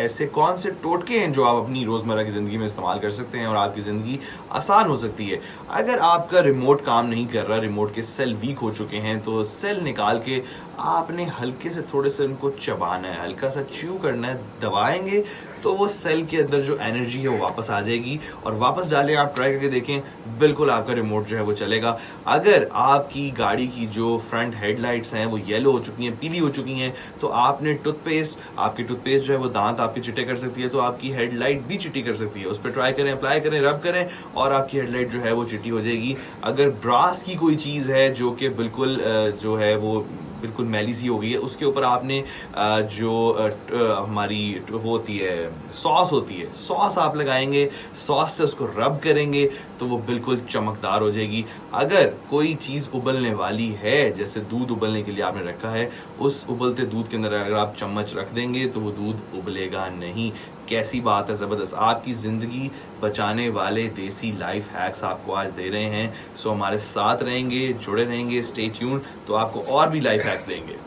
ऐसे कौन से टोटके हैं जो आप अपनी रोज़मर्रा की ज़िंदगी में इस्तेमाल कर सकते हैं और आपकी ज़िंदगी आसान हो सकती है। अगर आपका रिमोट काम नहीं कर रहा, रिमोट के सेल वीक हो चुके हैं, तो सेल निकाल के आपने हल्के से थोड़े से उनको चबाना है, हल्का सा च्यू करना है। दबाएंगे तो वो सेल के अंदर जो एनर्जी है वो वापस आ जाएगी और वापस डालें, आप ट्राई करके देखें, बिल्कुल आपका रिमोट जो है वो चलेगा। अगर आपकी गाड़ी की जो फ्रंट हेडलाइट्स हैं वो येलो हो चुकी हैं, पीली हो चुकी हैं, तो आपने आपकी टूथपेस्ट जो है वो दांत आपके चिट्टे कर सकती है, तो आपकी हेडलाइट भी चिट्टी कर सकती है। उस पर ट्राई करें, अप्लाई करें, रब करें और आपकी हेडलाइट जो है वो चिट्टी हो जाएगी। अगर ब्रास की कोई चीज़ है जो कि बिल्कुल जो है वो बिल्कुल मैली सी हो गई है, उसके ऊपर आपने हमारी वो होती है सॉस होती है, सॉस आप लगाएंगे, सॉस से उसको रब करेंगे तो वो बिल्कुल चमकदार हो जाएगी। अगर कोई चीज़ उबलने वाली है, जैसे दूध उबलने के लिए आपने रखा है, उस उबलते दूध के अंदर अगर आप चम्मच रख देंगे तो वो दूध उबलेगा नहीं। कैसी बात है, ज़बरदस्त। आपकी ज़िंदगी बचाने वाले देसी लाइफ हैक्स आपको आज दे रहे हैं। सो हमारे साथ रहेंगे, जुड़े रहेंगे, स्टे ट्यून्ड, तो आपको और भी लाइफ हैक्स देंगे।